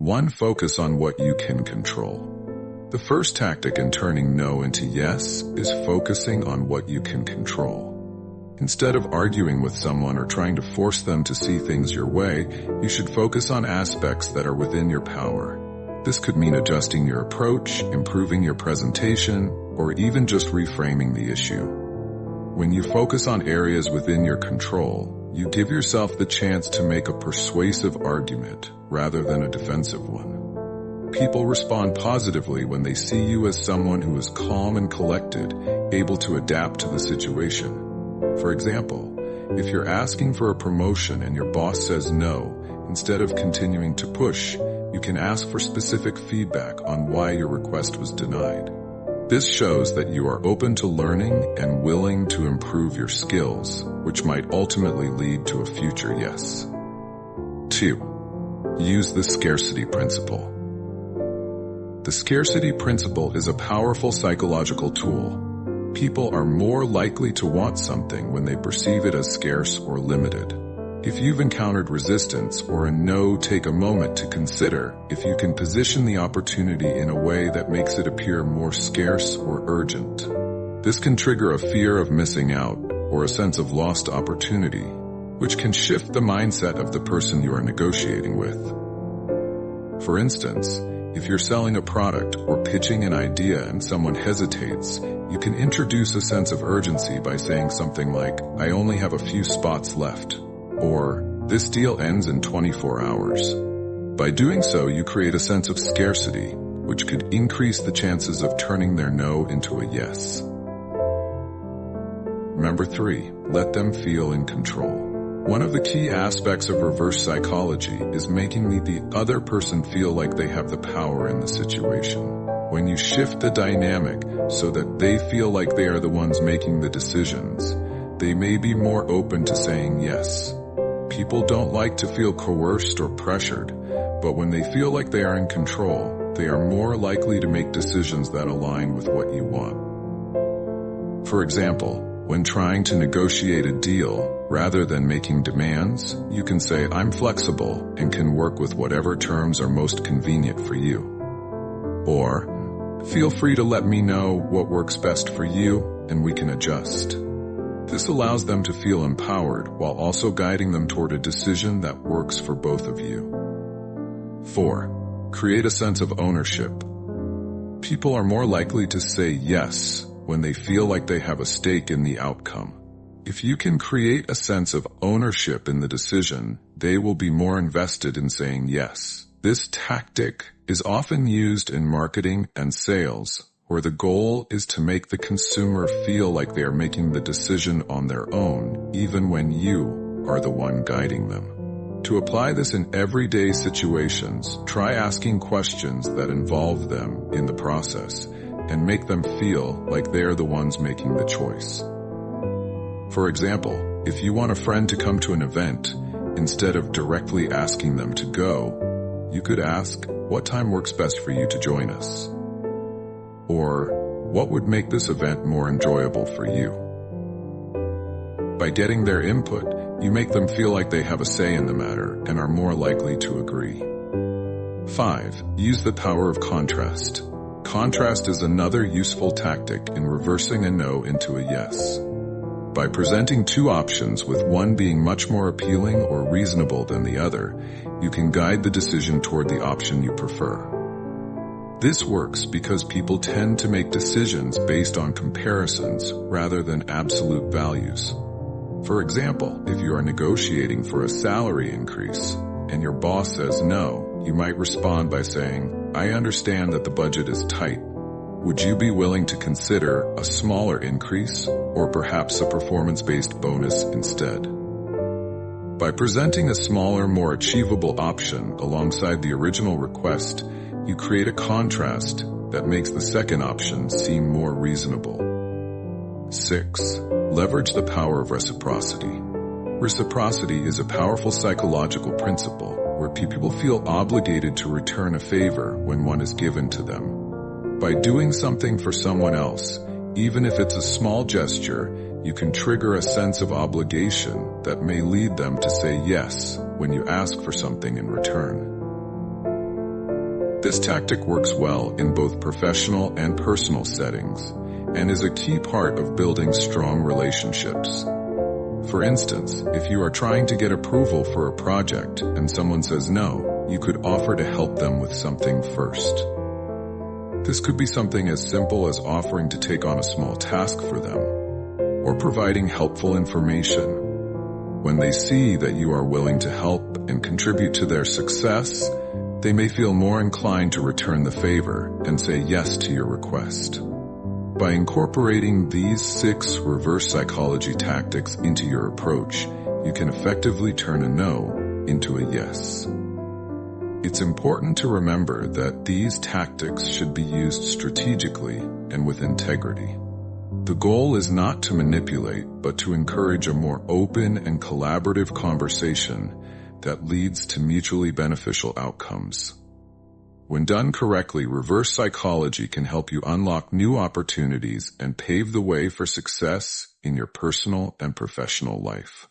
1. Focus on what you can control. The first tactic in turning no into yes is focusing on what you can control. Instead of arguing with someone or trying to force them to see things your way, you should focus on aspects that are within your power. This could mean adjusting your approach, improving your presentation, or even just reframing the issue. When you focus on areas within your control, you give yourself the chance to make a persuasive argument rather than a defensive one. People respond positively when they see you as someone who is calm and collected, able to adapt to the situation. For example, if you're asking for a promotion and your boss says no, instead of continuing to push, you can ask for specific feedback on why your request was denied. This shows that you are open to learning and willing to improve your skills, which might ultimately lead to a future yes. 2. Use the scarcity principle. The scarcity principle is a powerful psychological tool. People are more likely to want something when they perceive it as scarce or limited. If you've encountered resistance or a no, take a moment to consider if you can position the opportunity in a way that makes it appear more scarce or urgent. This can trigger a fear of missing out or a sense of lost opportunity, which can shift the mindset of the person you are negotiating with. For instance, if you're selling a product or pitching an idea and someone hesitates, you can introduce a sense of urgency by saying something like, "I only have a few spots left," or "This deal ends in 24 hours." By doing so, you create a sense of scarcity, which could increase the chances of turning their no into a yes. Number 3, let them feel in control. One of the key aspects of reverse psychology is making the other person feel like they have the power in the situation. When you shift the dynamic so that they feel like they are the ones making the decisions, they may be more open to saying yes. People don't like to feel coerced or pressured, but when they feel like they are in control, they are more likely to make decisions that align with what you want. For example, when trying to negotiate a deal, rather than making demands, you can say, "I'm flexible and can work with whatever terms are most convenient for you." Or, "Feel free to let me know what works best for you and we can adjust." This allows them to feel empowered while also guiding them toward a decision that works for both of you. 4. Create a sense of ownership. People are more likely to say yes when they feel like they have a stake in the outcome. If you can create a sense of ownership in the decision, they will be more invested in saying yes. This tactic is often used in marketing and sales, where the goal is to make the consumer feel like they are making the decision on their own, even when you are the one guiding them. To apply this in everyday situations, try asking questions that involve them in the process and make them feel like they are the ones making the choice. For example, if you want a friend to come to an event, instead of directly asking them to go, you could ask, "What time works best for you to join us?" Or, "What would make this event more enjoyable for you?" By getting their input, you make them feel like they have a say in the matter and are more likely to agree. 5. Use the power of contrast. Contrast is another useful tactic in reversing a no into a yes. By presenting two options with one being much more appealing or reasonable than the other, you can guide the decision toward the option you prefer. This works because people tend to make decisions based on comparisons rather than absolute values. For example, if you are negotiating for a salary increase and your boss says no, you might respond by saying, "I understand that the budget is tight. Would you be willing to consider a smaller increase or perhaps a performance-based bonus instead?" By presenting a smaller, more achievable option alongside the original request, you create a contrast that makes the second option seem more reasonable. 6. Leverage the power of reciprocity. Reciprocity is a powerful psychological principle where people feel obligated to return a favor when one is given to them. By doing something for someone else, even if it's a small gesture, you can trigger a sense of obligation that may lead them to say yes when you ask for something in return. This tactic works well in both professional and personal settings and is a key part of building strong relationships. For instance, if you are trying to get approval for a project and someone says no, you could offer to help them with something first. This could be something as simple as offering to take on a small task for them, or providing helpful information. When they see that you are willing to help and contribute to their success, they may feel more inclined to return the favor and say yes to your request. By incorporating these 6 reverse psychology tactics into your approach, you can effectively turn a no into a yes. It's important to remember that these tactics should be used strategically and with integrity. The goal is not to manipulate, but to encourage a more open and collaborative conversation that leads to mutually beneficial outcomes. When done correctly, reverse psychology can help you unlock new opportunities and pave the way for success in your personal and professional life.